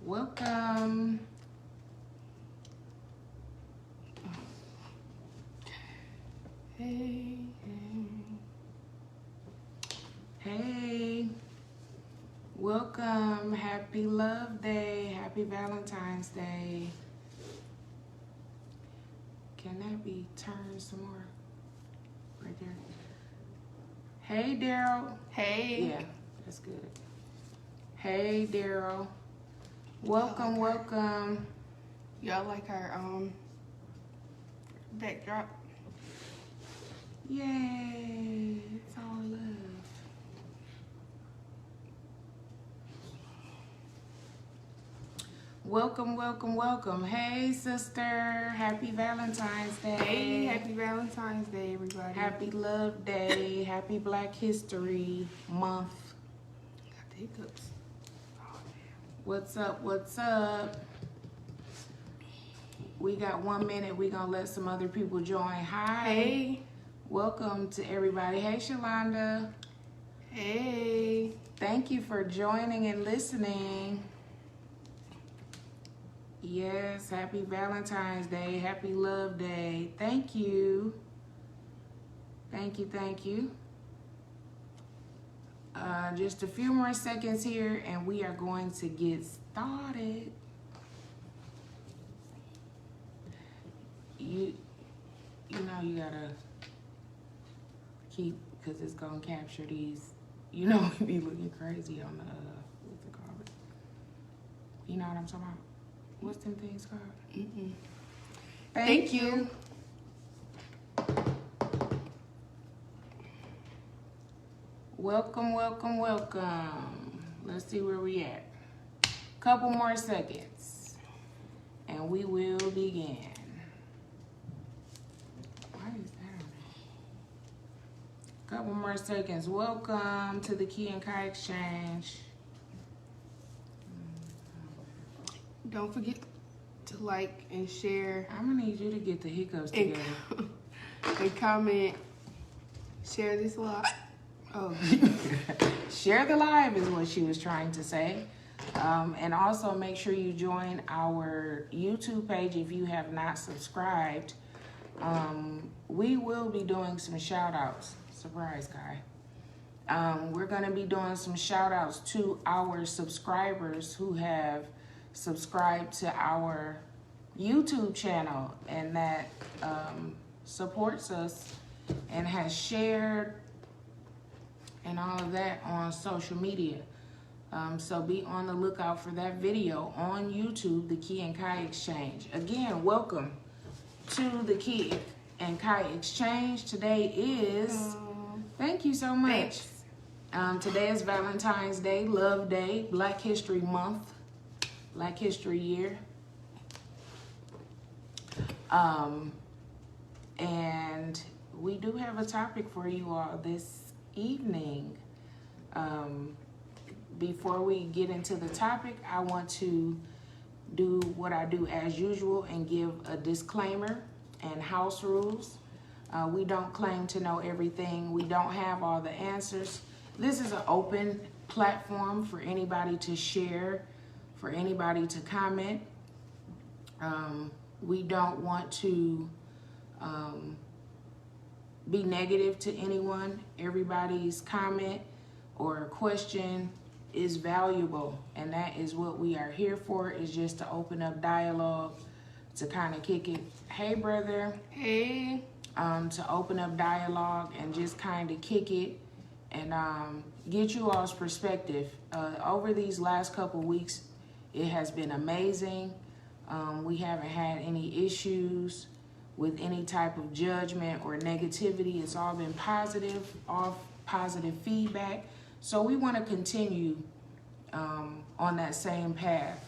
Welcome. Hey. Hey. Welcome. Happy Love Day. Happy Valentine's Day. Can that be turned some more? Right there. Hey, Daryl. Hey. Yeah, that's good. Hey, Daryl. Welcome, welcome. Y'all like our backdrop? Yay. It's all love. Welcome, welcome, welcome. Hey, sister. Happy Valentine's Day. Hey, happy Valentine's Day, everybody. Happy Love Day. Happy Black History Month. Got the hiccups. What's up? What's up? We got 1 minute. We're going to let some other people join. Hi. Hey. Welcome to everybody. Hey, Shalonda. Hey. Thank you for joining and listening. Yes, happy Valentine's Day. Happy Love Day. Thank you. Thank you, thank you. Just a few more seconds here and we are going to get started. You know you gotta keep, because it's gonna capture these, you know, we be looking crazy on the, what's it called? You know what I'm talking about? What's them things called? Mm-mm. Thank you. Welcome, welcome, welcome. Let's see where we at. Couple more seconds and we will begin. Why is that on there? Couple more seconds. Welcome to the Key and Kai Exchange. Don't forget to like and share I'm gonna need you to get the hiccups together. and comment. Share this live. Oh. Share the live is what she was trying to say. And also make sure you join our YouTube page if you have not subscribed. We will be doing some shout outs. Surprise, Kai. We're going to be doing some shout outs to our subscribers who have subscribed to our YouTube channel and that supports us and has shared and all of that on social media. So be on the lookout for that video on YouTube, the Key and Kai Exchange. Again, welcome to the Key and Kai Exchange. Today is, thank you so much. Today is Valentine's Day, Love Day, Black History Month, Black History Year. And we do have a topic for you all this evening. Before we get into the topic, I want to do what I do as usual and give a disclaimer and house rules. We don't claim to know everything. We don't have all the answers. This is an open platform for anybody to share, for anybody to comment. We don't want to be negative to anyone. Everybody's comment or question is valuable, and that is what we are here for, is just to open up dialogue, to kind of kick it. Hey, brother. Hey. To open up dialogue and just kind of kick it and get you all's perspective. Over these last couple weeks, it has been amazing. We haven't had any issues with any type of judgment or negativity. It's all been positive, all positive feedback. So we want to continue on that same path.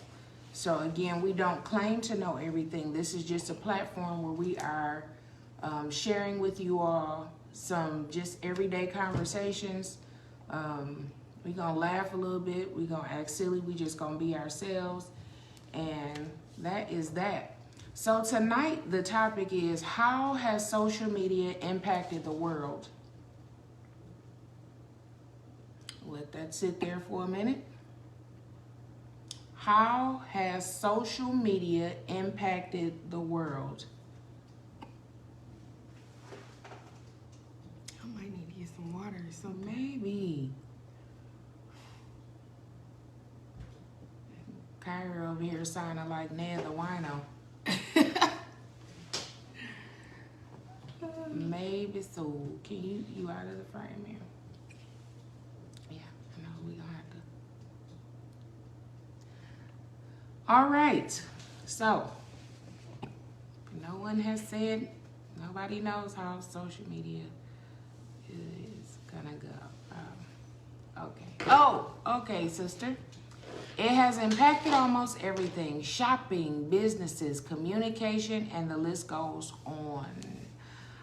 So again, we don't claim to know everything. This is just a platform where we are sharing with you all some just everyday conversations. We're going to laugh a little bit. We're going to act silly. We just going to be ourselves. And that is that. So tonight, the topic is, how has social media impacted the world? Let that sit there for a minute. How has social media impacted the world? I might need to get some water or something. Maybe. Kyra over here sounding like Ned the Wino. Maybe so. Can you out of the frame here? Yeah, I know we gonna have to. All right. So, no one has said, nobody knows how social media is gonna go. Okay. Oh, okay, sister. It has impacted almost everything: shopping, businesses, communication, and the list goes on.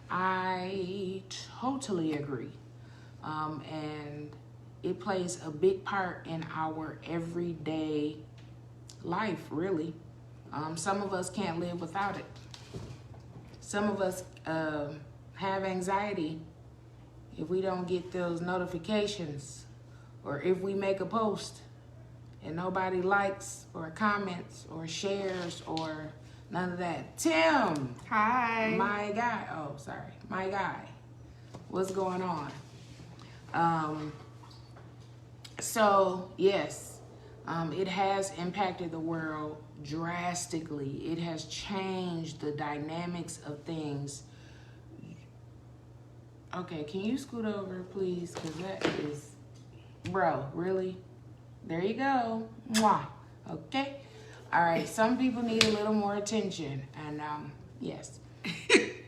I totally agree. And it plays a big part in our everyday life, really. Some of us can't live without it. Some of us have anxiety if we don't get those notifications, or if we make a post and nobody likes or comments or shares or none of that. Tim. Hi. My guy. Oh, sorry. My guy. What's going on? So, yes, it has impacted the world drastically. It has changed the dynamics of things. Okay, can you scoot over, please? Because that is... Bro, really? There you go. Mwah. Okay. All right. Some people need a little more attention. And, yes.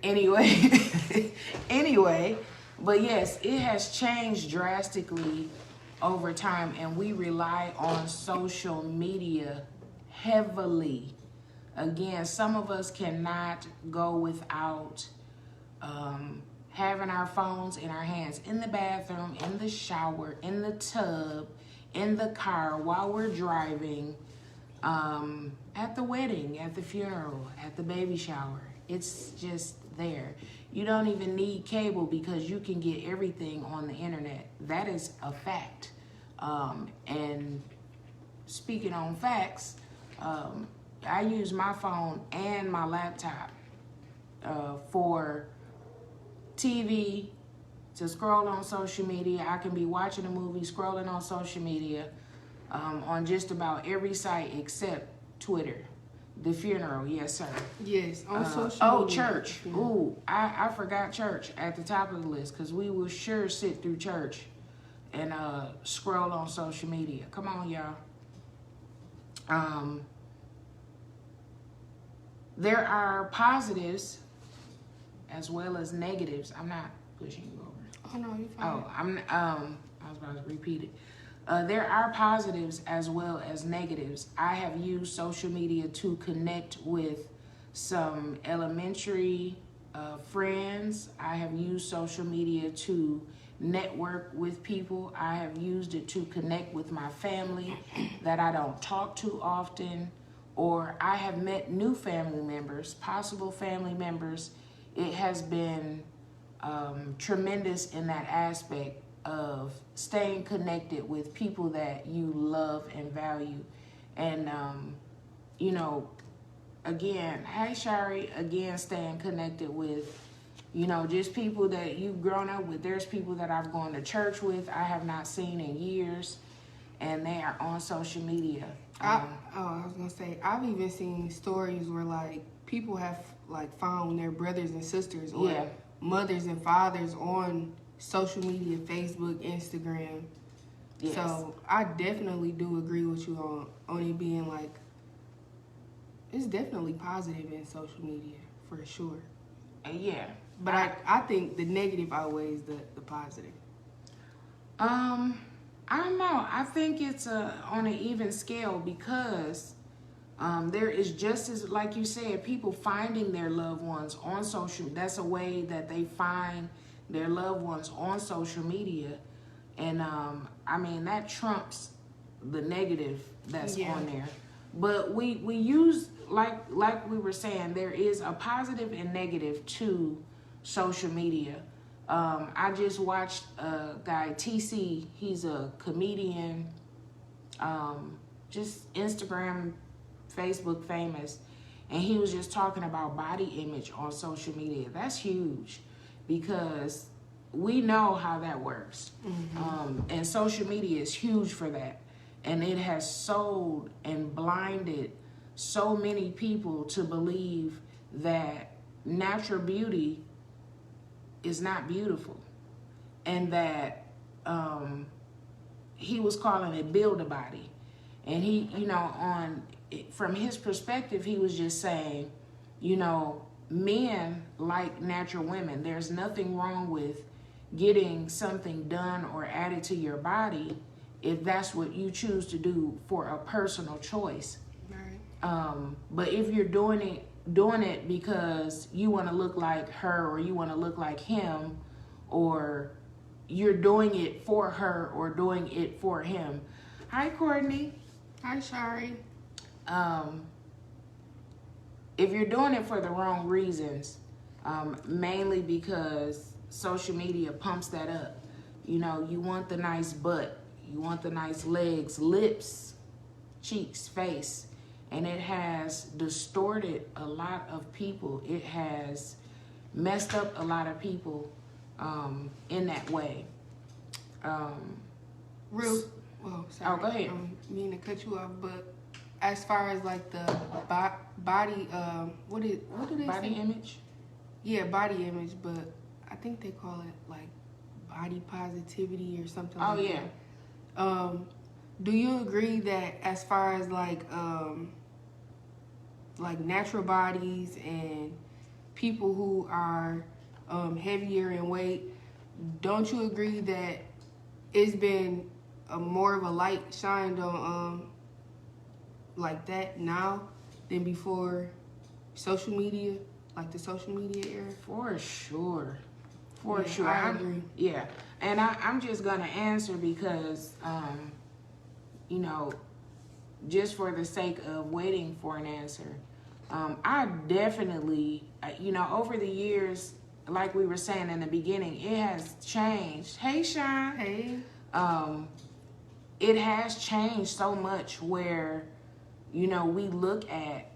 Anyway, but yes, it has changed drastically over time. And we rely on social media heavily. Again, some of us cannot go without having our phones in our hands, in the bathroom, in the shower, in the tub, in the car, while we're driving, at the wedding, at the funeral, at the baby shower. It's just there. You don't even need cable because you can get everything on the internet. That is a fact. And speaking on facts, I use my phone and my laptop for TV, to scroll on social media. I can be watching a movie, scrolling on social media, on just about every site except Twitter. The funeral, yes, sir. Yes, on social media. Oh, church. Ooh, I forgot church at the top of the list, because we will sure sit through church and scroll on social media. Come on, y'all. There are positives as well as negatives. I'm not pushing you over. Oh, no, you're fine. Oh, I was about to repeat it. There are positives as well as negatives. I have used social media to connect with some elementary friends. I have used social media to network with people. I have used it to connect with my family that I don't talk to often, or I have met new family members, possible family members. It has been tremendous in that aspect of staying connected with people that you love and value. And, you know, again, hey, Shari, again, staying connected with, you know, just people that you've grown up with. There's people that I've gone to church with, I have not seen in years, and they are on social media. I was going to say, I've even seen stories where, like, people have, like, found their brothers and sisters or mothers and fathers on social media, Facebook, Instagram. Yes. So I definitely do agree with you on it being like, it's definitely positive in social media for sure. Yeah. But I think the negative outweighs the positive. I don't know. I think it's on an even scale, because there is just as, like you said, people finding their loved ones on social. That's a way that they find their loved ones on social media. And I mean, that trumps the negative that's on there. But we use, like we were saying, there is a positive and negative to social media. I just watched a guy, TC, he's a comedian, just Instagram, Facebook famous, and he was just talking about body image on social media. That's huge because we know how that works. And social media is huge for that. And it has sold and blinded so many people to believe that natural beauty is not beautiful. And that he was calling it build a body. And he, you know, from his perspective, he was just saying, you know, men like natural women. There's nothing wrong with getting something done or added to your body if that's what you choose to do for a personal choice. Right. But if you're doing it because you want to look like her or you want to look like him, or you're doing it for her or doing it for him. Hi, Courtney. Hi, Shari. If you're doing it for the wrong reasons, mainly because social media pumps that up. You know, you want the nice butt, you want the nice legs, lips, cheeks, face, and it has distorted a lot of people. It has messed up a lot of people in that way. Well, sorry. Oh, go ahead. I mean to cut you off, but as far as like the body, what do they Body say? image? Yeah, body image, but I think they call it like body positivity or something Oh, like yeah. that. Do you agree that as far as like natural bodies and people who are heavier in weight, don't you agree that it's been more of a light shined on like that now than before social media, like the social media era? For sure. For Yeah, sure. I agree. Yeah. And I'm just going to answer because, you know, just for the sake of waiting for an answer, I definitely, you know, over the years, like we were saying in the beginning, it has changed. Hey, Sean. Hey. It has changed so much where, you know, we look at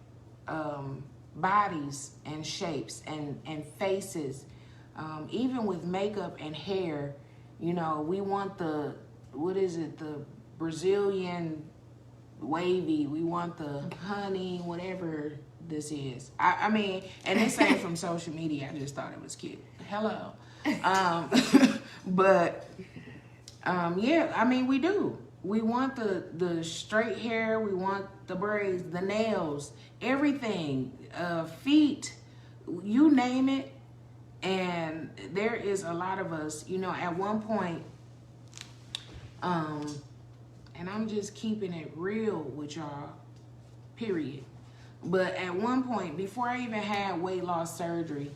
bodies and shapes and faces, even with makeup and hair. You know, we want the Brazilian wavy, we want the honey, whatever this is. I mean, and this ain't from social media, I just thought it was cute. Hello. But yeah, I mean, we do. We want the straight hair, we want the braids, the nails, everything, feet, you name it. And there is a lot of us, you know, at one point, and I'm just keeping it real with y'all, period. But at one point, before I even had weight loss surgery,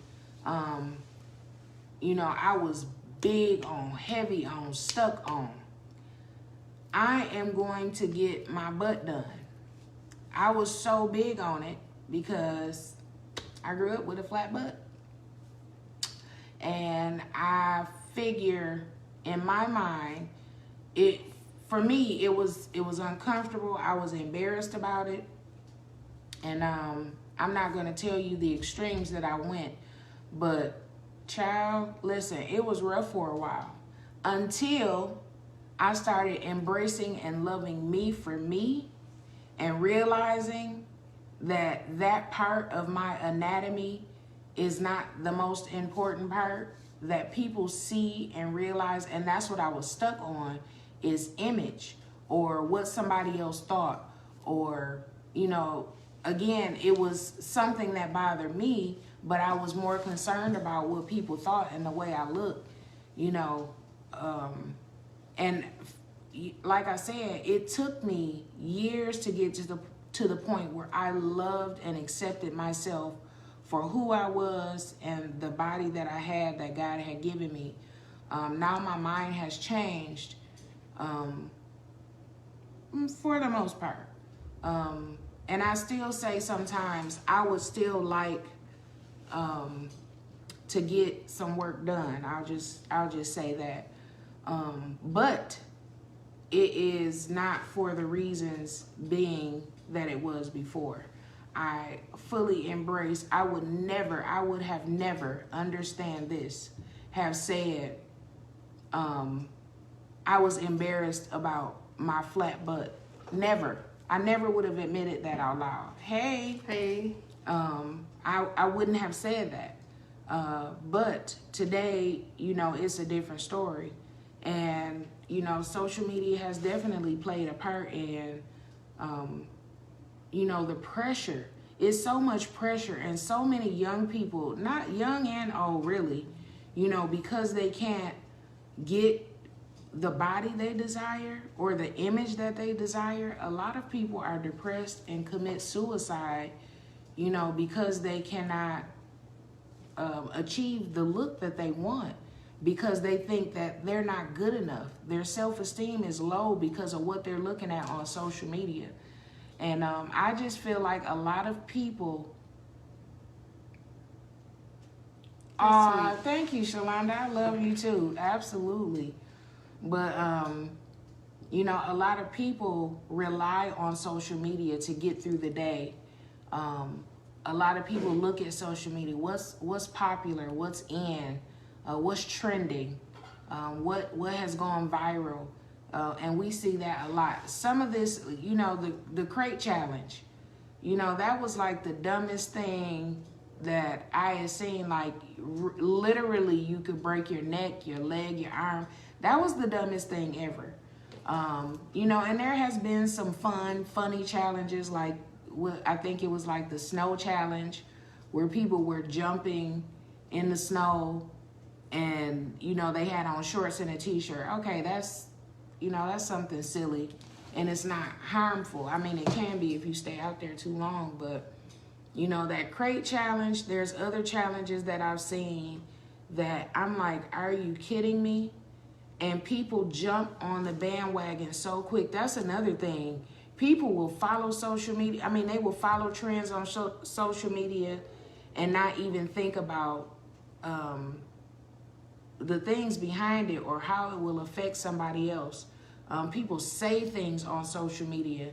you know, I was big on, heavy on, stuck on. I am going to get my butt done. I was so big on it because I grew up with a flat butt. And I figure in my mind, for me, it was uncomfortable. I was embarrassed about it. And I'm not going to tell you the extremes that I went. But, child, listen, it was rough for a while. Until I started embracing and loving me for me and realizing that part of my anatomy is not the most important part, that people see and realize, and that's what I was stuck on, is image or what somebody else thought, or, you know, again, it was something that bothered me, but I was more concerned about what people thought and the way I looked, you know. And like I said, it took me years to get to the point where I loved and accepted myself for who I was and the body that I had, that God had given me. Now my mind has changed for the most part. And I still say sometimes I would still like to get some work done. I'll just say that. But it is not for the reasons being that it was before. I fully embrace, I would have never, understand this, have said, I was embarrassed about my flat butt. Never. I never would have admitted that out loud. Hey. I wouldn't have said that. But today, it's a different story. And, social media has definitely played a part in, the pressure. It's so much pressure, and so many young people, not young and old really, because they can't get the body they desire or the image that they desire. A lot of people are depressed and commit suicide, because they cannot achieve the look that they want, because they think that they're not good enough. Their self-esteem is low because of what they're looking at on social media. And I just feel like a lot of people... Thank you, Shalonda. I love you too. Absolutely. But, a lot of people rely on social media to get through the day. A lot of people look at social media. What's popular? What's in? What's trending? What has gone viral? And we see that a lot. Some of this, the crate challenge, that was like the dumbest thing that I had seen. Like, literally, you could break your neck, your leg, your arm. That was the dumbest thing ever. And there has been some funny challenges, like I think it was like the snow challenge, where people were jumping in the snow and, they had on shorts and a t-shirt. Okay, that's something silly, and it's not harmful. I mean, it can be if you stay out there too long, but, that crate challenge, there's other challenges that I've seen that I'm like, are you kidding me? And people jump on the bandwagon so quick. That's another thing. People will follow social media. I mean, they will follow trends on social media and not even think about the things behind it or how it will affect somebody else. People say things on social media,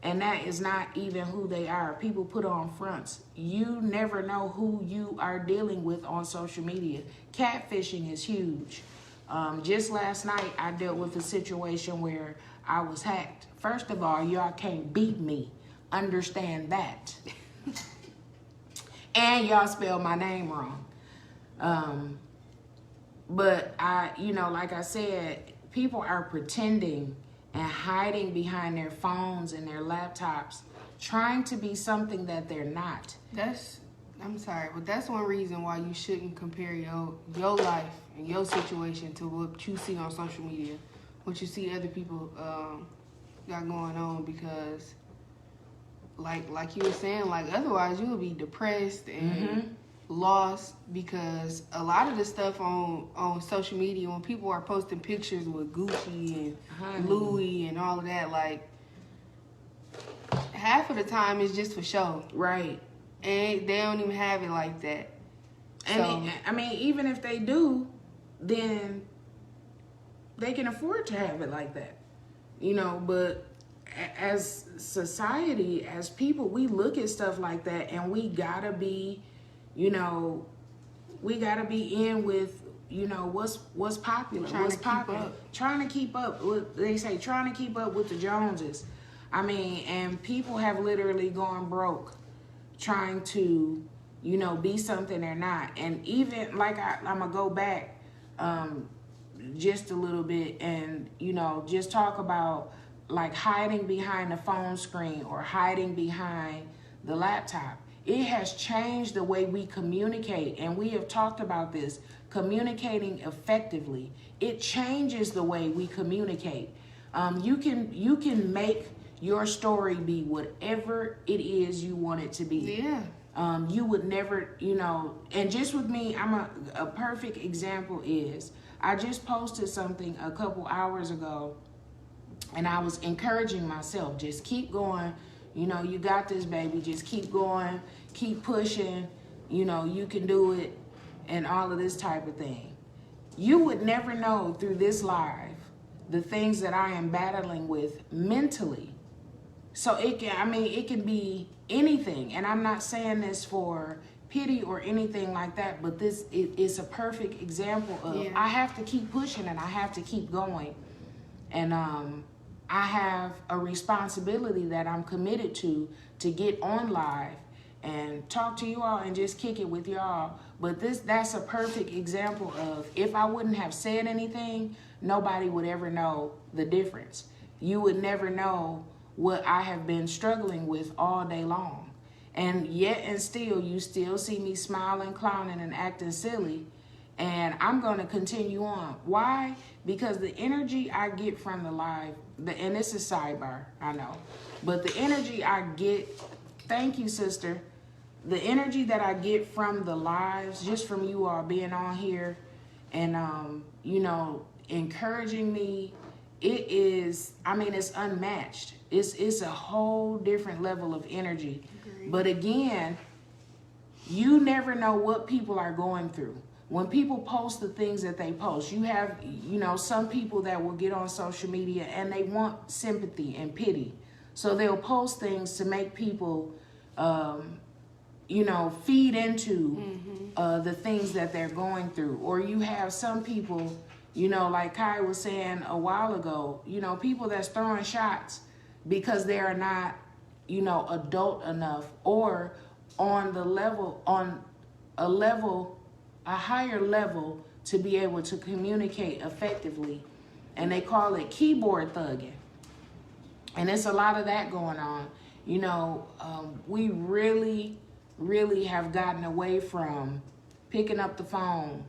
and that is not even who they are. People put on fronts. You never know who you are dealing with on social media. Catfishing is huge. Just last night, I dealt with a situation where I was hacked. First of all, y'all can't beat me. Understand that. And y'all spelled my name wrong. But like I said, people are pretending and hiding behind their phones and their laptops, trying to be something that they're not. I'm sorry, but that's one reason why you shouldn't compare your life and your situation to what you see on social media, what you see other people got going on, because like you were saying, like, otherwise you would be depressed and lost, because a lot of the stuff on social media, when people are posting pictures with Gucci and Louis and all of that, like, half of the time it's just for show. Right. And they don't even have it like that. And I mean, even if they do, then they can afford to have it like that. But as society, as people, we look at stuff like that, and we gotta be, we gotta be in with, what's popular, what's popular. Trying to keep up. They say trying to keep up with the Joneses. I mean, and people have literally gone broke trying to, be something they're not. And even, like, I'm going to go back just a little bit and, just talk about, like, hiding behind the phone screen or hiding behind the laptop. It has changed the way we communicate, and we have talked about this, communicating effectively. It changes the way we communicate. You can make your story be whatever it is you want it to be. Yeah. You would never, and just with me, a perfect example is, I just posted something a couple hours ago, and I was encouraging myself, just keep going, you got this, baby, just keep going, keep pushing, you can do it, and all of this type of thing. You would never know through this live the things that I am battling with mentally. So it can be anything. And I'm not saying this for pity or anything like that, but this is a perfect example of I have to keep pushing and I have to keep going. And I have a responsibility that I'm committed to get on live and talk to you all and just kick it with y'all. But that's a perfect example of, if I wouldn't have said anything, nobody would ever know the difference. You would never know what I have been struggling with all day long. And yet and still, you still see me smiling, clowning, and acting silly. And I'm going to continue on. Why? Because the energy I get from the live, and this is sidebar, I know, but the energy I get, thank you, sister, the energy that I get from the lives, just from you all being on here and, encouraging me, it's unmatched. It's a whole different level of energy. Agreed. But again, you never know what people are going through. When people post the things that they post, you have, some people that will get on social media and they want sympathy and pity. So they'll post things to make people, feed into the things that they're going through. Or you have some people, like Kai was saying a while ago, people that's throwing shots because they are not, adult enough or on a higher level to be able to communicate effectively. And they call it keyboard thugging. And it's a lot of that going on. We really, really have gotten away from picking up the phone.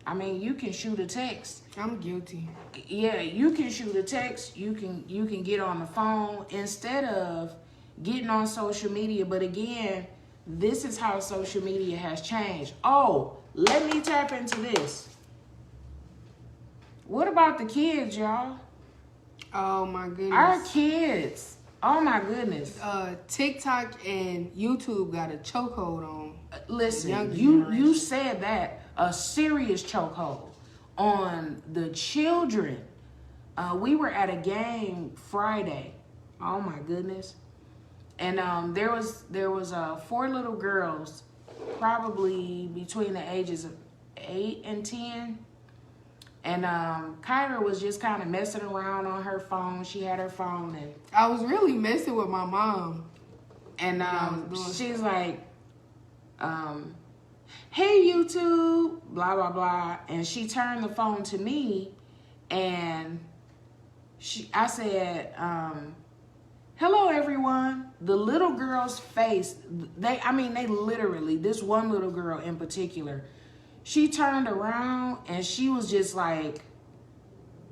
I mean, you can shoot a text. I'm guilty. Yeah, you can shoot a text. You can get on the phone instead of getting on social media. But again, this is how social media has changed. Oh, let me tap into this. What about the kids, y'all? Oh my goodness. Our kids. Oh my goodness. TikTok and YouTube got a chokehold on. Listen, you said that, a serious chokehold on the children. We were at a game Friday. Oh my goodness. And there was 4 little girls, probably between the ages of 8 and 10. And Kyra was just kind of messing around on her phone. She had her phone, and I was really messing with my mom. And she's like, hey, YouTube, blah, blah, blah. And she turned the phone to me, and I said, hello, everyone. The little girl's face, they literally, this one little girl in particular, she turned around and she was just like,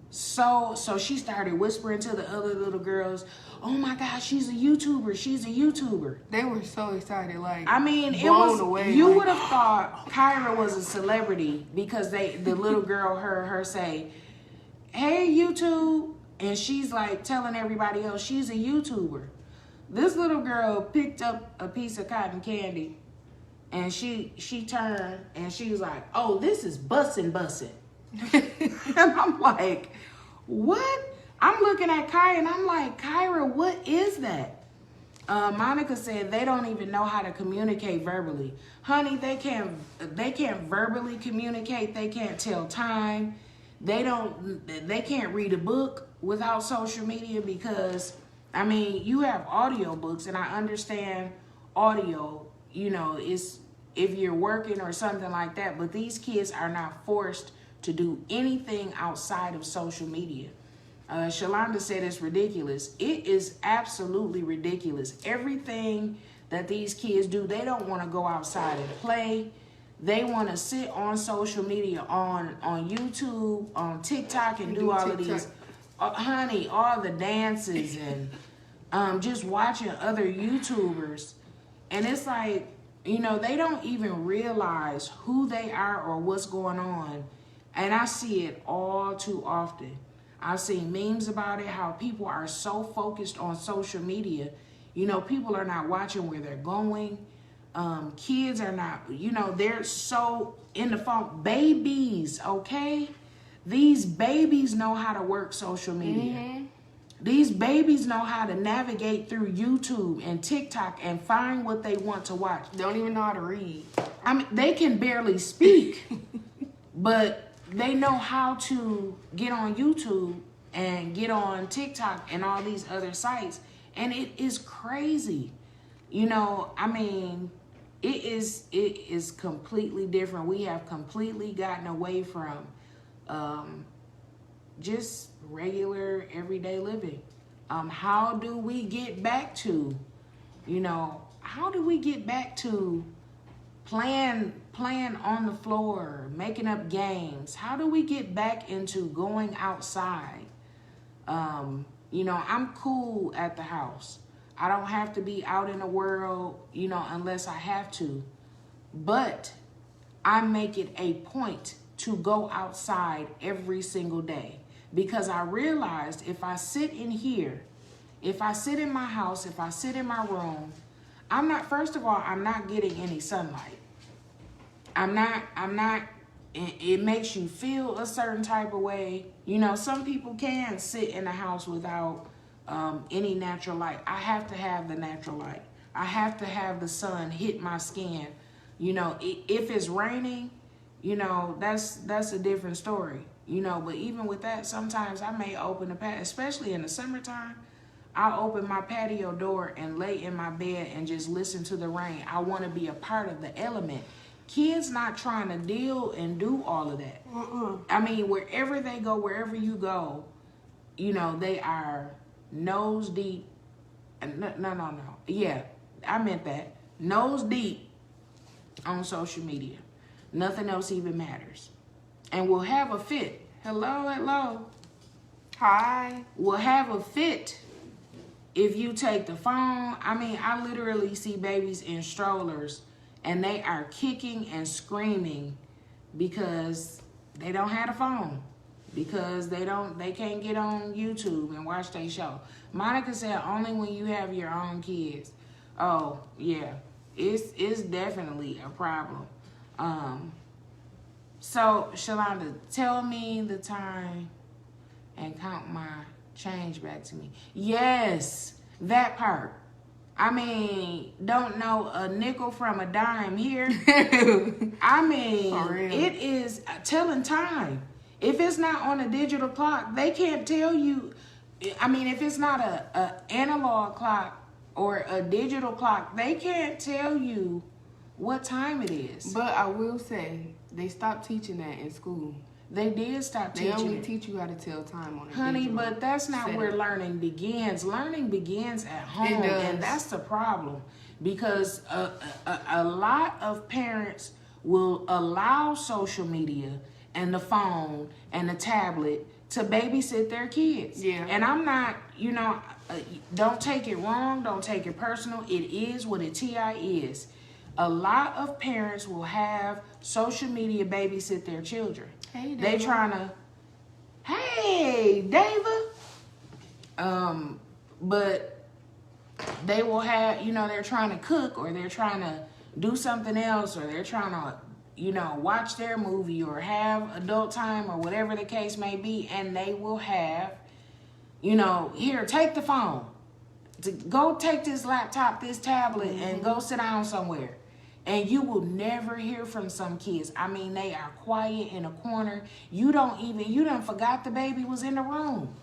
so she started whispering to the other little girls, oh my God, she's a YouTuber. She's a YouTuber. They were so excited, like, it was away. You would have thought Kyra was a celebrity because the little girl heard her say, hey, YouTube. And she's like telling everybody else she's a YouTuber. This little girl picked up a piece of cotton candy and she turned and she was like, oh, this is bussin'. And I'm like, what? I'm looking at Kyra and I'm like, Kyra, what is that? Monica said they don't even know how to communicate verbally. Honey, they can't verbally communicate. They can't tell time. They can't read a book without social media because, you have audio books, and I understand audio, is if you're working or something like that, but these kids are not forced to do anything outside of social media. Shalonda said it's ridiculous. It is absolutely ridiculous. Everything that these kids do, they don't want to go outside and play. They want to sit on social media, on YouTube, on TikTok, and do all of these, honey, all the dances and just watching other YouTubers. And it's like, they don't even realize who they are or what's going on. And I see it all too often. I've seen memes about it, how people are so focused on social media. People are not watching where they're going. Kids are not, they're so in the phone. Babies, okay? These babies know how to work social media. These babies know how to navigate through YouTube and TikTok and find what they want to watch. Don't even know how to read. I mean, they can barely speak, but they know how to get on YouTube and get on TikTok and all these other sites. And it is crazy. You know, I mean, it is completely different. We have completely gotten away from just regular everyday living. How do we get back to, you know, how do we get back to playing on the floor, making up games? How do we get back into going outside? You know, I'm cool at the house. I don't have to be out in the world, you know, unless I have to. But I make it a point to go outside every single day, because I realized if I sit in here, if I sit in my house, if I sit in my room, first of all, I'm not getting any sunlight. It makes you feel a certain type of way. You know, some people can sit in the house without any natural light. I have to have the natural light. I have to have the sun hit my skin. You know, if it's raining, you know, that's a different story. You know, but even with that, sometimes I may open the patio, especially in the summertime. I'll open my patio door and lay in my bed and just listen to the rain. I want to be a part of the element. Kids not trying to deal and do all of that. I mean, wherever they go, wherever you go, you know, they are nose deep. No. Yeah, I meant that. Nose deep on social media. Nothing else even matters. And we'll have a fit. Hello. Hi. We'll have a fit if you take the phone. I mean, I literally see babies in strollers and they are kicking and screaming because they don't have a phone, because they can't get on YouTube and watch their show. Monica said only when you have your own kids. Oh yeah, it's definitely a problem. So Shalonda, tell me the time and count my change back to me. Yes, that part. I mean, don't know a nickel from a dime here. I mean, it is telling time. If it's not on a digital clock, they can't tell you. I mean, if it's not a analog clock or a digital clock, they can't tell you what time it is. But I will say, they stopped teaching that in school. They did stop teaching it. They only teach you how to tell time on it. Honey, but that's not where learning begins. Learning begins at home. It does. And that's the problem. Because a lot of parents will allow social media and the phone and the tablet to babysit their kids. Yeah. And I'm not, you know, don't take it wrong. Don't take it personal. It is what a TI is. A lot of parents will have social media babysit their children. Hey, Dava. They trying to, hey, Dava. But they will have, you know, they're trying to cook or they're trying to do something else or they're trying to, you know, watch their movie or have adult time or whatever the case may be. And they will have, you know, here, take the phone. Go take this laptop, this tablet, and go sit down somewhere. And you will never hear from some kids. I mean, they are quiet in a corner. You done forgot the baby was in the room.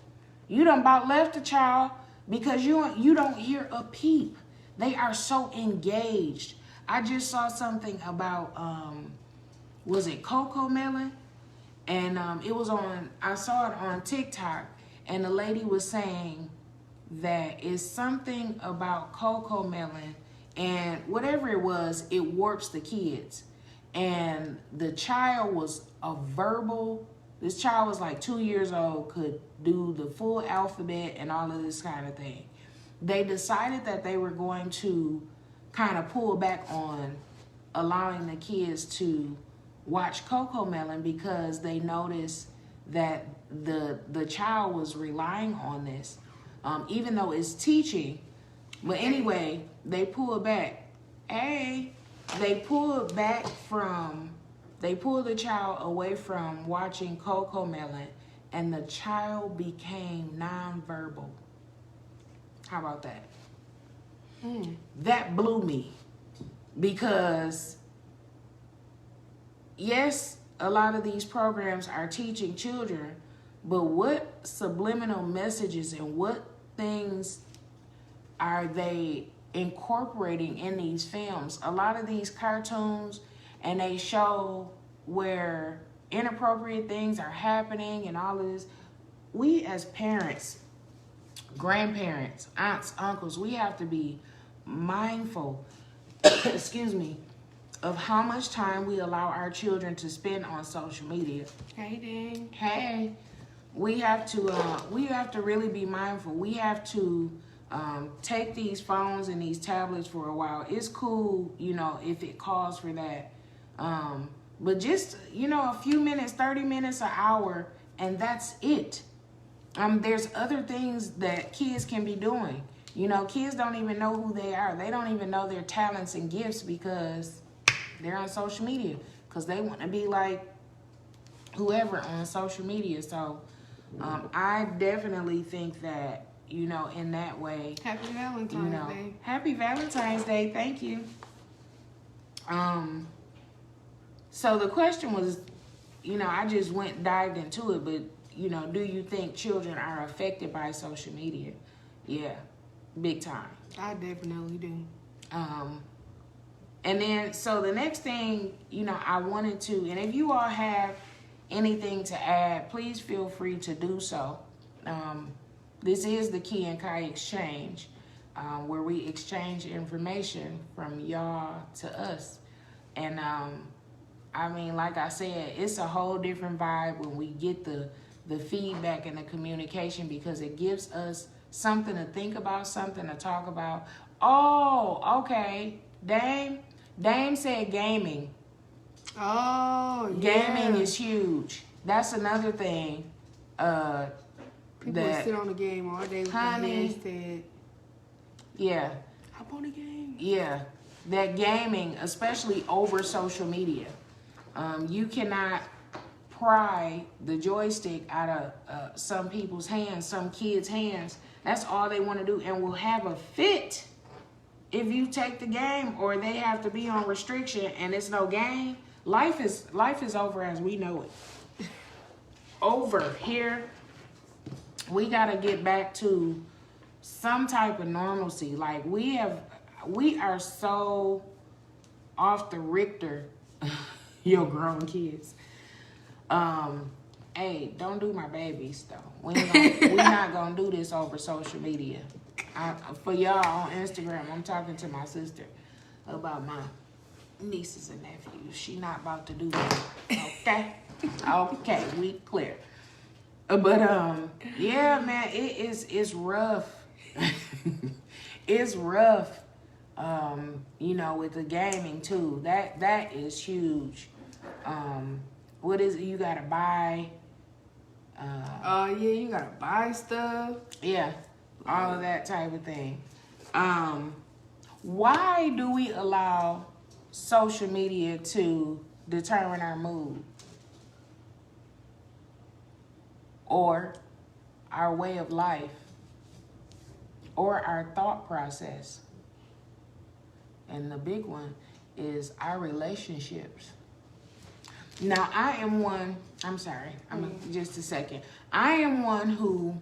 You done about left the child because you don't hear a peep. They are so engaged. I just saw something about, was it Coco Melon? And I saw it on TikTok, and the lady was saying that it's something about Coco Melon, and whatever it was, it warps the kids. And the child was this child was like 2 years old, could do the full alphabet and all of this kind of thing. They decided that they were going to kind of pull back on allowing the kids to watch Coco Melon because they noticed that the child was relying on this, even though it's teaching. But anyway, they pulled back. They pulled back from They pulled the child away from watching Coco Melon, and the child became nonverbal. How about that? That blew me, because yes, a lot of these programs are teaching children, but what subliminal messages and what things are they incorporating in these films? A lot of these cartoons, and they show where inappropriate things are happening and all of this. We as parents, grandparents, aunts, uncles, we have to be mindful, excuse me, of how much time we allow our children to spend on social media. Hey, dang. Hey, we have to really be mindful. We have to take these phones and these tablets for a while. It's cool, you know, if it calls for that. But just, you know, a few minutes, 30 minutes, an hour, and that's it. There's other things that kids can be doing. You know, kids don't even know who they are. They don't even know their talents and gifts because they're on social media, because they want to be like whoever on social media. So I definitely think that, you know, in that way. Happy Valentine's Day. Happy Valentine's Day. Thank you. So the question was, you know, I just dived into it, but, you know, do you think children are affected by social media? Yeah, big time. I definitely do. And then, so the next thing, you know, I wanted to, and if you all have anything to add, please feel free to do so. This is the Key and Kai Exchange, where we exchange information from y'all to us. And, I mean, like I said, it's a whole different vibe when we get the feedback and the communication, because it gives us something to think about, something to talk about. Oh, okay. Dame said gaming. Oh, Gaming is huge. That's another thing. People that sit on the game all day with their headset. Yeah. Hop on the game. Yeah. That gaming, especially over social media. You cannot pry the joystick out of some people's hands, some kids' hands. That's all they want to do, and will have a fit if you take the game, or they have to be on restriction and it's no game. Life is over as we know it. Over here. We got to get back to some type of normalcy. Like, we are so off the Richter. Your grown kids. Hey, don't do my babies though. We're not gonna do this over social media. For y'all on Instagram, I'm talking to my sister about my nieces and nephews. She not about to do that. Okay? Okay, we clear. But yeah, man, it's rough. It's rough. You know, with the gaming too. That is huge. What is it you gotta buy? Yeah, you gotta buy stuff. Yeah, all of that type of thing. Why do we allow social media to determine our mood or our way of life or our thought process? And the big one is our relationships. Now, I am one, I'm sorry, just a second. I am one who,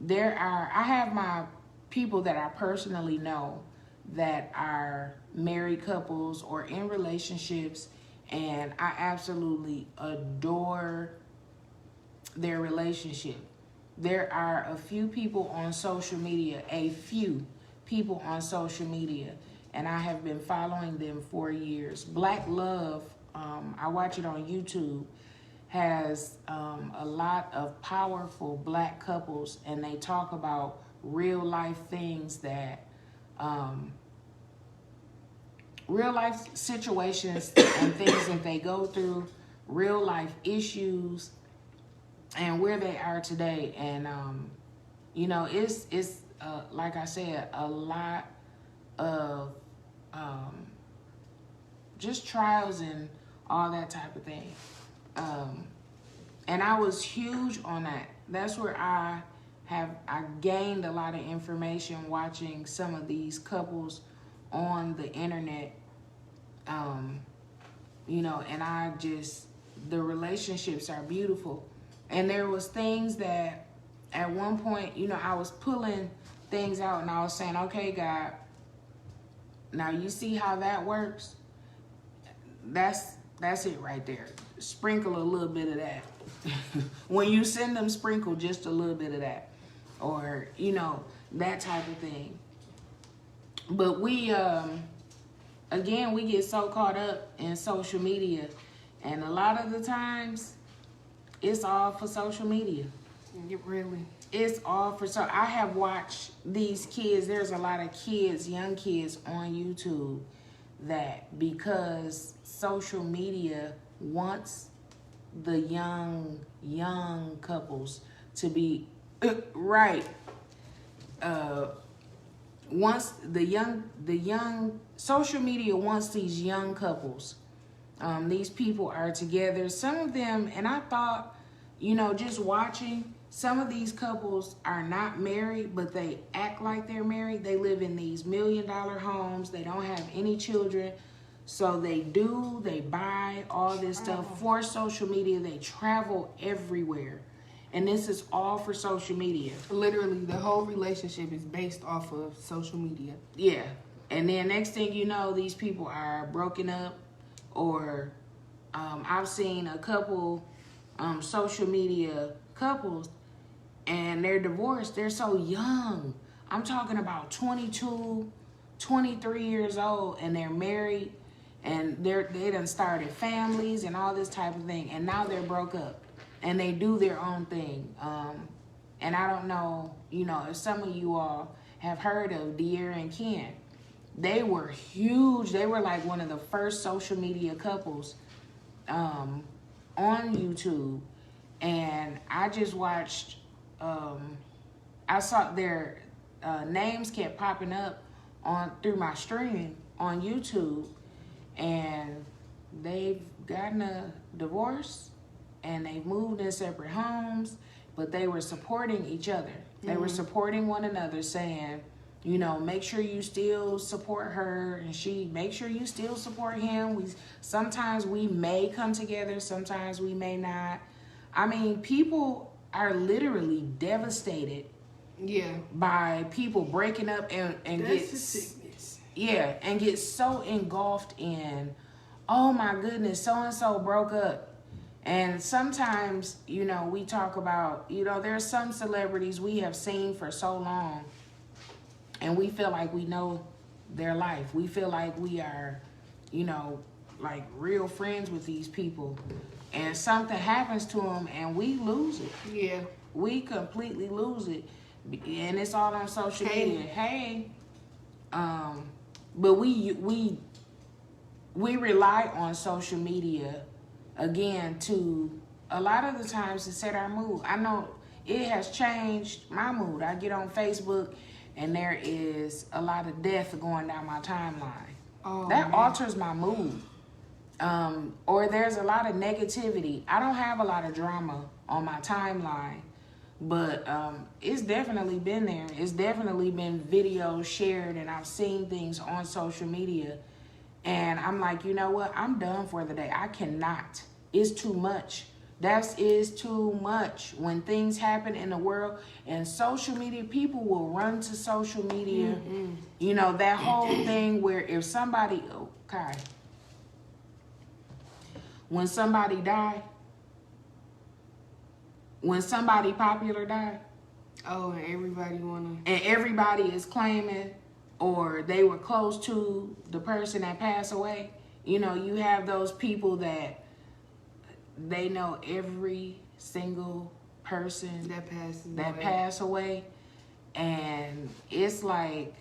I have my people that I personally know that are married couples or in relationships, and I absolutely adore their relationship. There are a few people on social media, and I have been following them for years. Black Love, I watch it on YouTube, has a lot of powerful black couples, and they talk about real life things that, real life situations and things that they go through, real life issues, and where they are today. And, you know, it's like I said, a lot of just trials and all that type of thing. And I was huge on that. That's where I gained a lot of information watching some of these couples on the internet. You know, and the relationships are beautiful. And there was things that at one point, you know, I was pulling things out and I was saying, okay, God, now you see how that works? That's it right there. Sprinkle a little bit of that. When you send them, sprinkle just a little bit of that. Or, you know, that type of thing. But we, again, we get so caught up in social media. And a lot of the times, it's all for social media. Really? It's all for, so I have watched these kids. There's a lot of kids, young kids on YouTube that because social media wants the young couples to be right. Once the young social media wants these young couples. These people are together. Some of them, and I thought, you know, just watching, some of these couples are not married, but they act like they're married. They live in these $1 million homes. They don't have any children. So they buy all this stuff for social media. They travel everywhere. And this is all for social media. Literally, the whole relationship is based off of social media. Yeah. And then next thing you know, these people are broken up. Or I've seen a couple social media couples and they're divorced. They're so young. I'm talking about 22, 23 years old, and they're married and they done started families and all this type of thing. And now they're broke up and they do their own thing. And I don't know, you know, if some of you all have heard of De'Ara and Ken. They were huge. They were like one of the first social media couples on YouTube. And I just watched, I saw their names kept popping up through my streaming on YouTube. And they've gotten a divorce and they've moved in separate homes, but they were supporting each other. They were supporting one another, saying, you know, make sure you still support her, and make sure you still support him. Sometimes we may come together, sometimes we may not. I mean, people are literally devastated by people breaking up and That's a sickness. Yeah, and get so engulfed in, oh my goodness, so-and-so broke up. And sometimes, you know, we talk about, you know, there's some celebrities we have seen for so long, and we feel like we know their life. We feel like we are, you know, like real friends with these people. And something happens to them and we lose it. Yeah. We completely lose it. And it's all on social media. Hey. But we rely on social media, again, to a lot of the times to set our mood. I know it has changed my mood. I get on Facebook and there is a lot of death going down my timeline. Oh, that man. alters my mood. Or there's a lot of negativity. I don't have a lot of drama on my timeline, but it's definitely been there. It's definitely been videos shared, and I've seen things on social media. And I'm like, you know what? I'm done for the day. I cannot. It's too much. That is too much. When things happen in the world and social media, people will run to social media. Mm-hmm. You know, that whole thing where if somebody, when somebody die, when somebody popular die. Oh, and everybody wanna. And everybody is claiming, or they were close to the person that passed away. You know, you have those people that they know every single person that passed away. And it's like,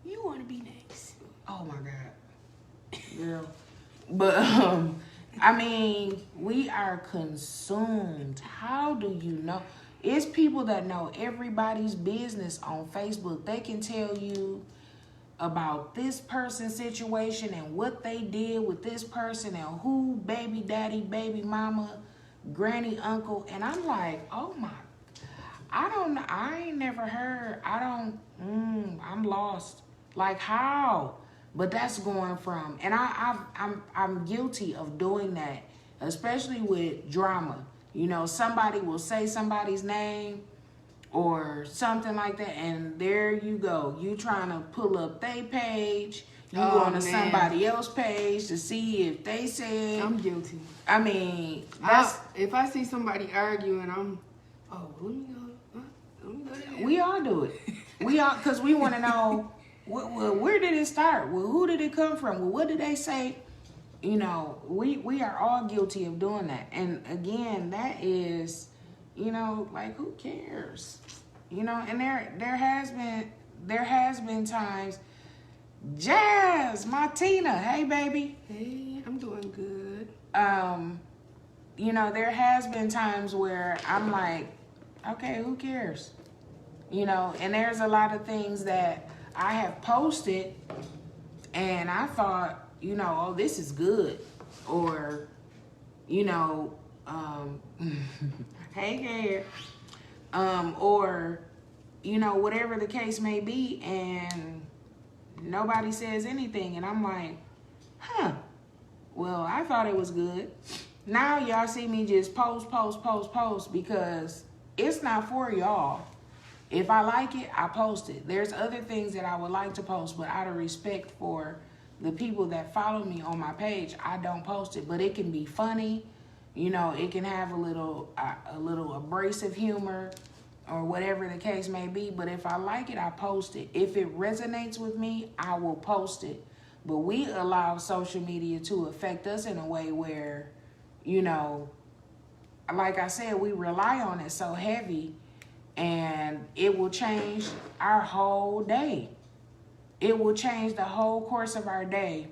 you want to be next. Oh my God, girl. But, I mean, we are consumed. How do you know? It's people that know everybody's business on Facebook. They can tell you about this person's situation and what they did with this person and who baby daddy, baby mama, granny, uncle. And I'm like, oh my, I ain't never heard. I'm lost. Like how? But that's going from, and I'm guilty of doing that, especially with drama. You know, somebody will say somebody's name or something like that, and there you go. You trying to pull up their page. You going to somebody else's page to see if they said. I'm guilty. I mean, if I see somebody arguing, let me go there. We all do it. We all, because we want to know, where did it start? Well, who did it come from? Well, what did they say? You know, we are all guilty of doing that. And again, that is, you know, like, who cares? You know, and there has been times. Jazz, Martina, hey baby. Hey, I'm doing good. You know, there has been times where I'm like, okay, who cares? You know, and there's a lot of things that I have posted and I thought, you know, oh, this is good. Or, you know, hey, Gare. Or, you know, whatever the case may be, and nobody says anything. And I'm like, well, I thought it was good. Now y'all see me just post because it's not for y'all. If I like it, I post it. There's other things that I would like to post, but out of respect for the people that follow me on my page, I don't post it. But it can be funny, you know, it can have a little abrasive humor or whatever the case may be. But if I like it, I post it. If it resonates with me, I will post it. But we allow social media to affect us in a way where, you know, like I said, we rely on it so heavy, and it will change our whole day. It will change the whole course of our day,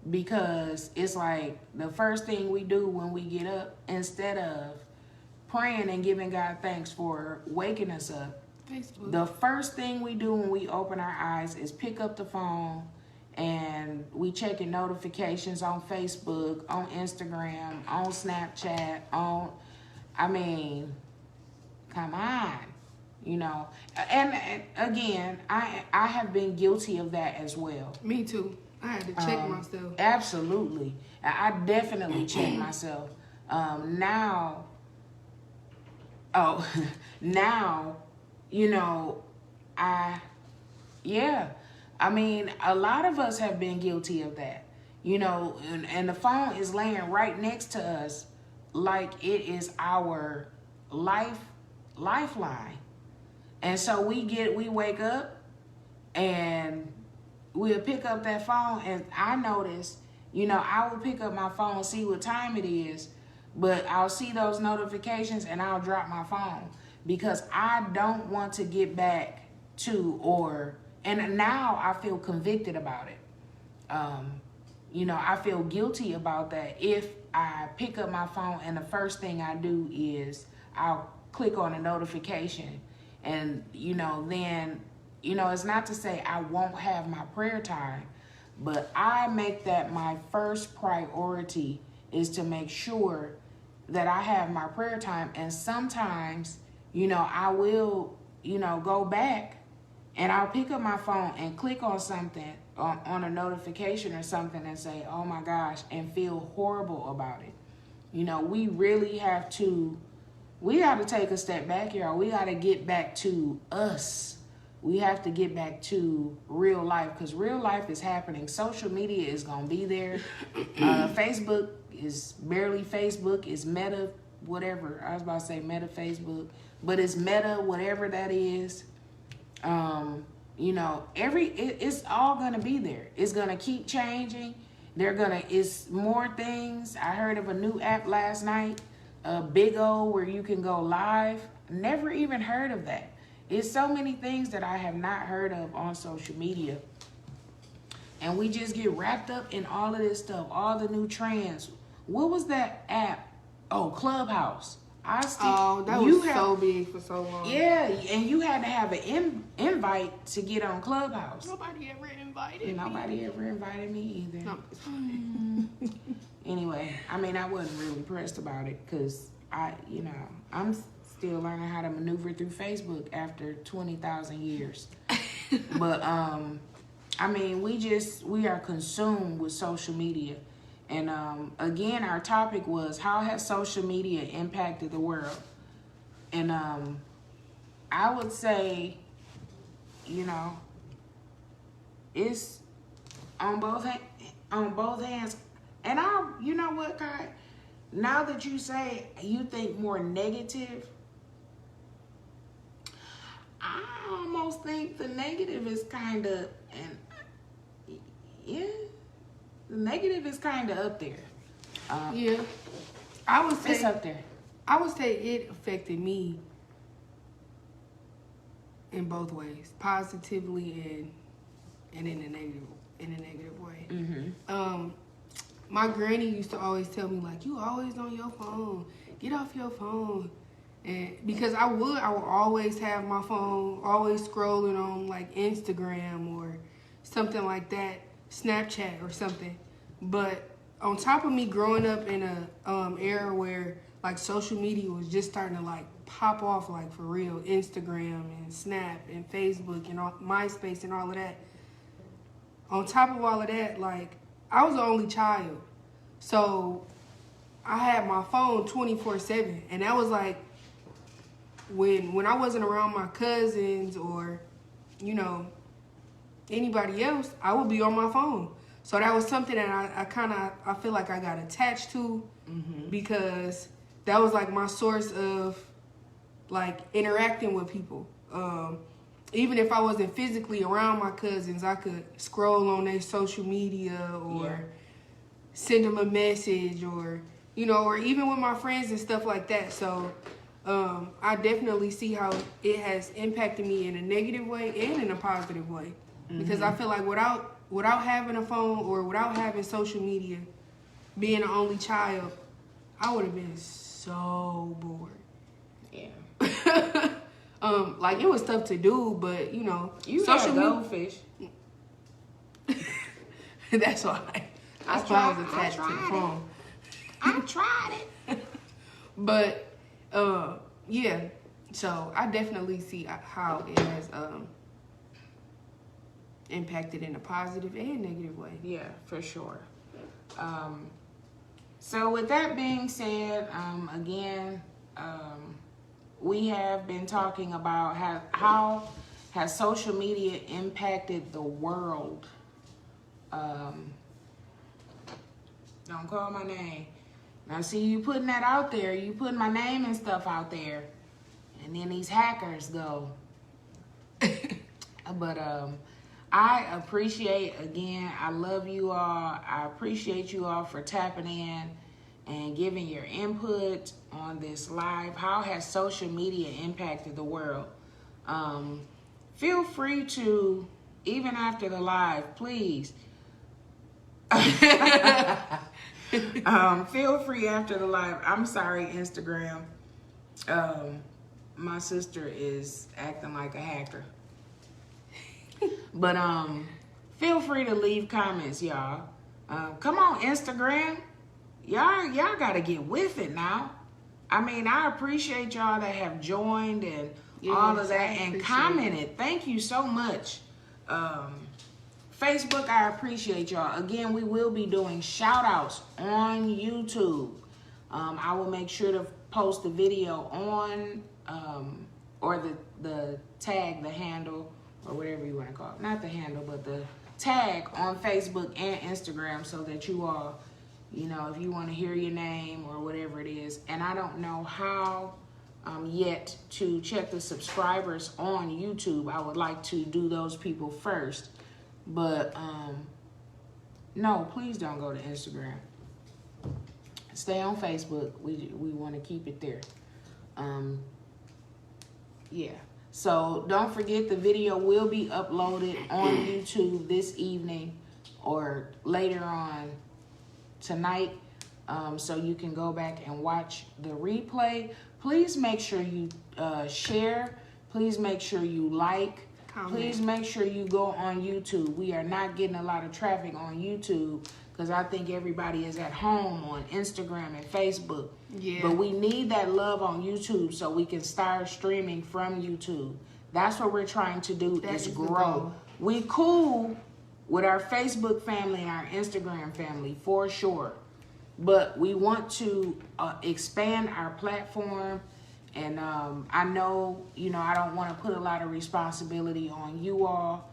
because it's like the first thing we do when we get up, instead of praying and giving God thanks for waking us up, Facebook. The first thing we do when we open our eyes is pick up the phone and we checking notifications on Facebook, on Instagram, on Snapchat, come on. You know, and again, I have been guilty of that as well. Me too. I had to check myself. Absolutely. I definitely check myself. Now, you know, I mean, a lot of us have been guilty of that, you know, and the phone is laying right next to us like it is our lifeline. And so we wake up and we'll pick up that phone, and I notice, you know, I will pick up my phone, see what time it is, but I'll see those notifications and I'll drop my phone because I don't want to get back to, and now I feel convicted about it. You know, I feel guilty about that if I pick up my phone and the first thing I do is I'll click on a notification. And, you know, then, you know, it's not to say I won't have my prayer time, but I make that my first priority is to make sure that I have my prayer time. And sometimes, you know, I will, you know, go back and I'll pick up my phone and click on something, on a notification or something, and say, oh my gosh, and feel horrible about it. You know, we really have to, we got to take a step back, y'all. We got to get back to us. We have to get back to real life, because real life is happening. Social media is going to be there. Facebook is barely Facebook. It's Meta, whatever. I was about to say Meta Facebook, but it's Meta, whatever that is. You know, it's all going to be there. It's going to keep changing. It's more things. I heard of a new app last night, Big O, where you can go live. Never even heard of that. It's so many things that I have not heard of on social media. And we just get wrapped up in all of this stuff, all the new trends. What was that app? Oh, Clubhouse. that was so big for so long. Yeah, and you had to have an invite to get on Clubhouse. Nobody ever invited me. Nobody ever invited me either. No. Anyway, I mean, I wasn't really pressed about it because I'm still learning how to maneuver through Facebook after 20,000 years. But, I mean, we are consumed with social media. And, again, our topic was, how has social media impacted the world? And, I would say, it's on both hands. And you know what, Kai? Now that you say you think more negative, I almost think the negative is kind of, the negative is kind of up there. Yeah, I would say it's up there. I would say it affected me in both ways, positively and in a negative way. Mm-hmm. My granny used to always tell me, like, you always on your phone. Get off your phone. And because I would always have my phone, always scrolling on like Instagram or something like that, Snapchat or something. But on top of me growing up in a era where like social media was just starting to like pop off, like for real, Instagram and Snap and Facebook and MySpace and all of that. On top of all of that, like, I was the only child. So I had my phone 24/7. And that was like when I wasn't around my cousins or, anybody else, I would be on my phone. So that was something that I feel like I got attached to, because that was like my source of like interacting with people. Even if I wasn't physically around my cousins, I could scroll on their social media or send them a message or even with my friends and stuff like that. So I definitely see how it has impacted me in a negative way and in a positive way. Because I feel like without having a phone or without having social media, being the only child, I would have been so bored. Yeah. Like it was tough to do, but you social had goldfish. That's why I was attached to the phone. I tried it. But yeah, so I definitely see how it has impacted in a positive and negative way. Yeah, for sure. So with that being said, again, we have been talking about how has social media impacted the world. Don't call my name. Now see, you putting that out there, you putting my name and stuff out there, and then these hackers go. But I appreciate, again, I love you all. I appreciate you all for tapping in and giving your input on this live. How has social media impacted the world? Feel free to, even after the live, please. Feel free after the live. I'm sorry, Instagram. My sister is acting like a hacker. But feel free to leave comments, y'all. Come on, Instagram. Y'all gotta get with it now. I mean, I appreciate y'all that have joined and all of that and commented. Thank you so much. Facebook, I appreciate y'all. Again, we will be doing shout outs on YouTube. I will make sure to post the video on or the tag, the handle, or whatever you want to call it. Not the handle, but the tag on Facebook and Instagram so that you all, if you want to hear your name or whatever it is. And I don't know how yet to check the subscribers on YouTube. I would like to do those people first. But no, please don't go to Instagram. Stay on Facebook. We want to keep it there. Yeah. So don't forget, the video will be uploaded on YouTube this evening or later on tonight. So you can go back and watch the replay. please make sure you share. Please make sure you like. Comment. Please make sure you go on YouTube. We are not getting a lot of traffic on YouTube because I think everybody is at home on Instagram and Facebook. Yeah. But we need that love on YouTube so we can start streaming from YouTube. That's what we're trying to do, is grow. We cool with our Facebook family and our Instagram family for sure. But we want to expand our platform. And I know, I don't want to put a lot of responsibility on you all,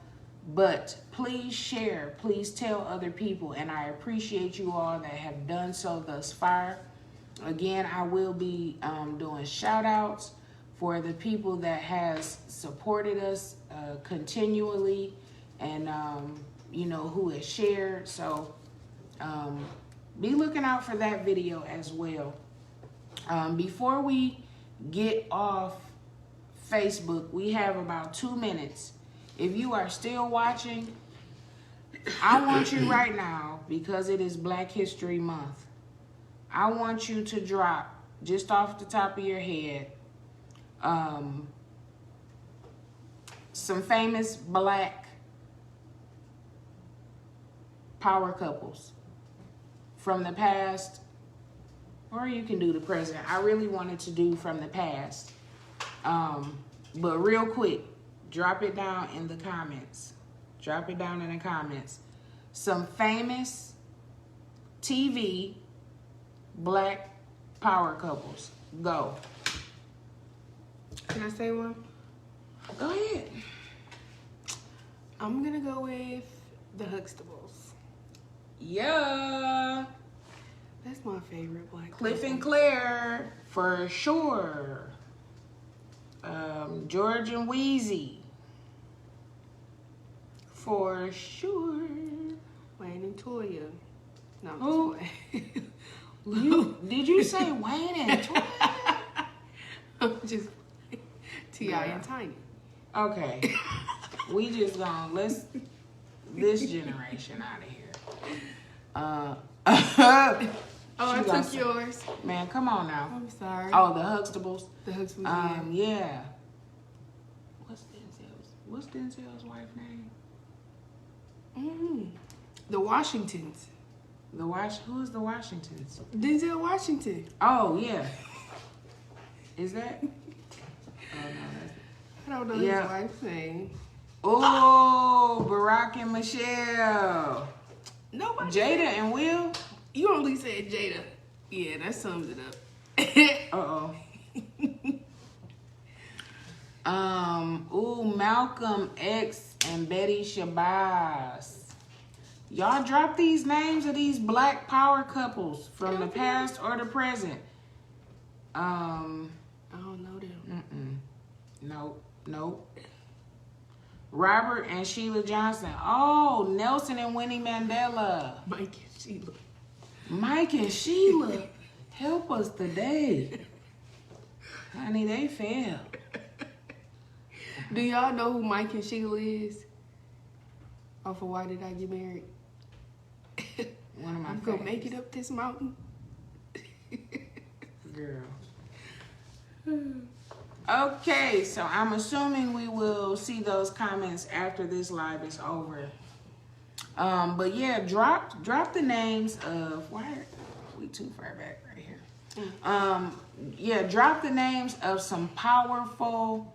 but please share, please tell other people. And I appreciate you all that have done so thus far. Again, I will be doing shout outs for the people that has supported us continually and, who has shared. So be looking out for that video as well. Before we get off Facebook, we have about 2 minutes. If you are still watching, I want you right now, because it is Black History Month, I want you to drop, just off the top of your head, some famous Black power couples from the past. Or you can do the present. I really wanted to do from the past. But real quick, drop it down in the comments. Drop it down in the comments. Some famous TV Black power couples. Go. Can I say one? Go ahead. I'm going to go with the Huxtables. Yeah. That's my favorite Black Cliff couple. and Claire, for sure. George and Wheezy, for sure. Wayne and Toya. No, I'm Who? just playing. Did you say Wayne and Toya? I'm just T.I. Yeah. and Tiny. Okay. We just gonna, let's, this generation out of here. Oh, She I gonna took say- yours. Man, come on now. I'm sorry. Oh, the Huxtables. The Huxtables. Yeah. What's Denzel's wife's name? The Washingtons. Who's the Washingtons? Denzel Washington. Oh, yeah. Is that? Oh, no, that's... I don't know Yeah. his wife's name. Oh, Barack and Michelle. Nobody. Jada and Will? You only said Jada. Yeah, that sums it up. Uh-oh. Malcolm X and Betty Shabazz. Y'all drop these names of these Black power couples from the past or the present. I don't know them. Nope. Robert and Sheila Johnson. Oh, Nelson and Winnie Mandela. Mike and Sheila, help us today. Honey, they failed. Do y'all know who Mike and Sheila is? Off of Why Did I Get Married? One of my I'm gonna make it up this mountain. Girl. Okay, so I'm assuming we will see those comments after this live is over. But yeah, drop the names of, why are we too far back right here? Yeah, drop the names of some powerful,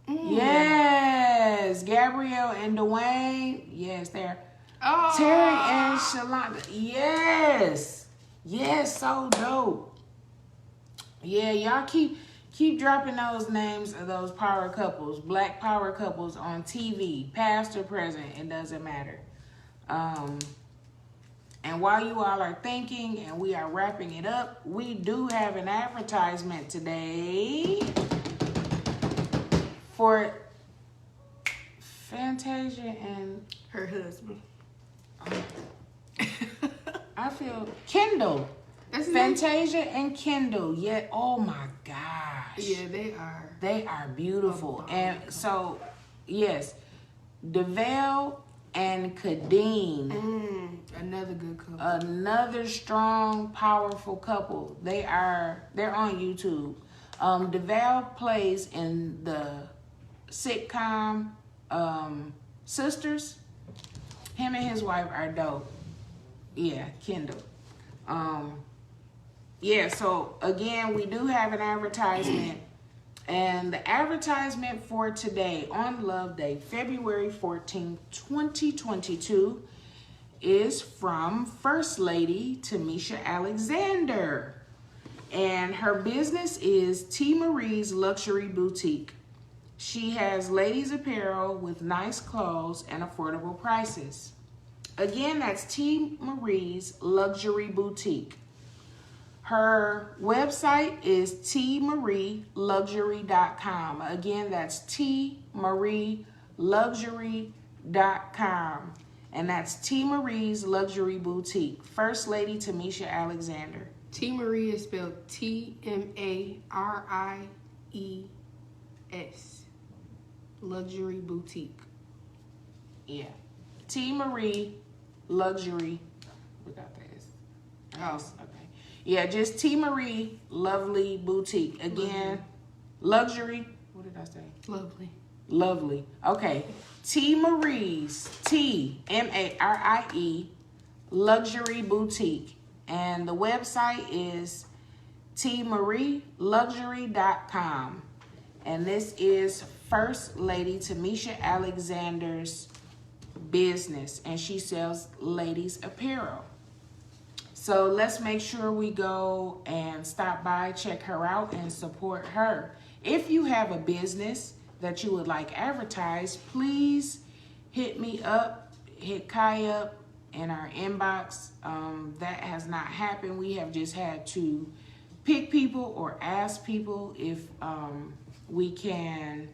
yes, Gabrielle and Dwayne, yes, there. Oh. Terry and Shalonda, yes, so dope. Yeah, y'all keep dropping those names of those power couples, Black power couples on TV, past or present, it doesn't matter. And while you all are thinking and we are wrapping it up, we do have an advertisement today for Fantasia and Her husband. I feel Kendall. That's his name? Fantasia and Kendall. Yet, oh my gosh. Yeah, they are. They are beautiful. Oh, And so, yes, DeVale and Kadeen. Another good couple. Another strong, powerful couple. They're on YouTube. DeVal plays in the sitcom Sisters. Him and his wife are dope. Yeah, Kendall. Yeah, so again, we do have an advertisement. And the advertisement for today on Love Day, February 14th, 2022, is from First Lady Tamisha Alexander. And her business is T. Marie's Luxury Boutique. She has ladies apparel with nice clothes and affordable prices. Again, that's T. Marie's Luxury Boutique. Her website is tmarieluxury.com. Again, that's tmarieluxury.com. And that's T. Marie's Luxury Boutique. First Lady Tamisha Alexander. T. Marie is spelled Tmaries. Luxury Boutique. Yeah. T. Marie Luxury. Without the S. Oh. Okay. Yeah, just T. Marie Lovely Boutique. Again, luxury. What did I say? Lovely. Lovely. Okay. T. Marie's, Tmarie, Luxury Boutique. And the website is tmarieluxury.com. And this is First Lady Tamisha Alexander's business. And she sells ladies apparel. So let's make sure we go and stop by, check her out, and support her. If you have a business that you would like advertised, please hit me up, hit Kai up in our inbox. That has not happened. We have just had to pick people or ask people if we can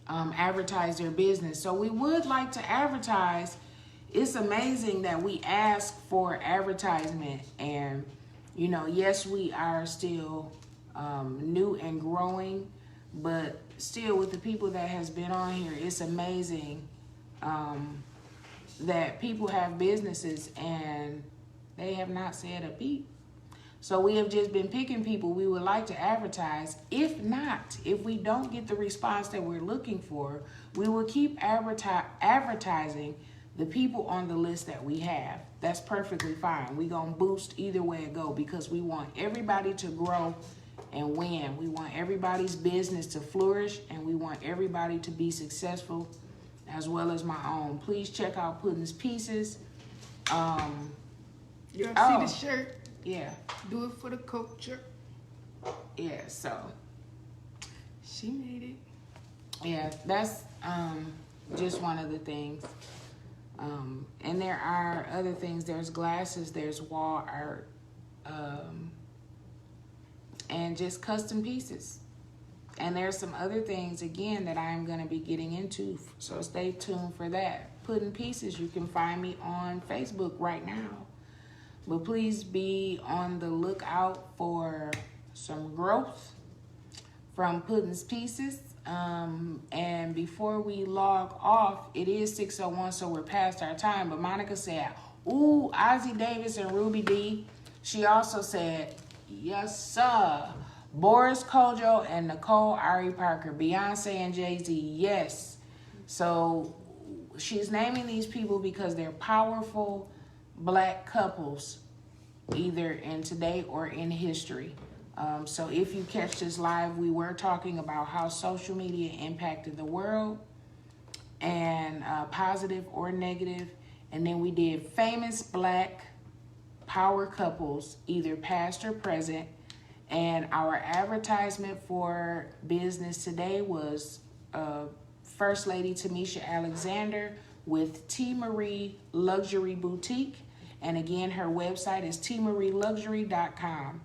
advertise their business. So we would like to advertise. It's amazing that we ask for advertisement, and you know, yes, we are still new and growing, but still with the people that has been on here, it's amazing that people have businesses and they have not said a peep. So we have just been picking people we would like to advertise. If not, if we don't get the response that we're looking for, we will keep advertising the people on the list that we have. That's perfectly fine. We're going to boost either way it go, because we want everybody to grow and win. We want everybody's business to flourish, and we want everybody to be successful as well as my own. Please check out Puddin's Pieces. You see the shirt? Yeah. Do it for the culture. Yeah, so. She made it. Yeah, that's just one of the things. And there are other things. There's glasses, there's wall art, and just custom pieces. And there's some other things, again, that I'm going to be getting into. So stay tuned for that. Puddin Pieces, you can find me on Facebook right now. But please be on the lookout for some growth from Puddin's Pieces. And before we log off, it is 6:01, so we're past our time. But Monica said, ooh, Ozzie Davis and Ruby D. She also said, yes, sir. Boris Kojo and Nicole Ari Parker, Beyonce and Jay-Z, yes. So she's naming these people because they're powerful Black couples, either in today or in history. So if you catch this live, we were talking about how social media impacted the world, and positive or negative. And then we did famous Black power couples, either past or present. And our advertisement for business today was First Lady Tamisha Alexander with T. Marie Luxury Boutique. And again, her website is tmarieluxury.com.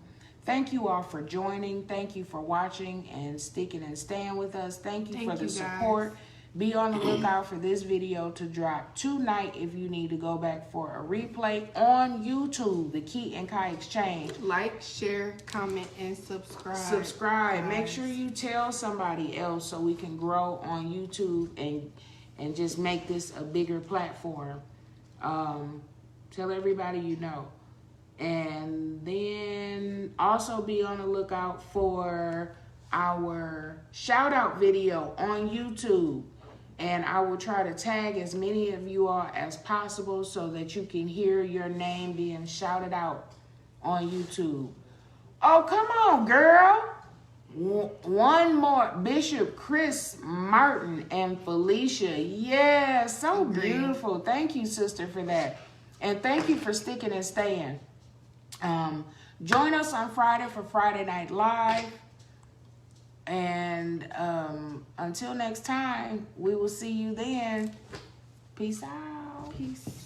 Thank you all for joining. Thank you for watching and sticking and staying with us. Thank you for the support. Be on the lookout for this video to drop tonight if you need to go back for a replay on YouTube, The Key and Kai Exchange. Like, share, comment, and subscribe. Subscribe. Make sure you tell somebody else so we can grow on YouTube and just make this a bigger platform. Tell everybody you know. And then also be on the lookout for our shout out video on YouTube. And I will try to tag as many of you all as possible so that you can hear your name being shouted out on YouTube. Oh, come on, girl. One more. Bishop Chris Martin and Felicia. Yeah, so beautiful. Thank you, sister, for that. And thank you for sticking and staying. Join us on Friday for Friday Night Live. And until next time, we will see you then. Peace out. Peace.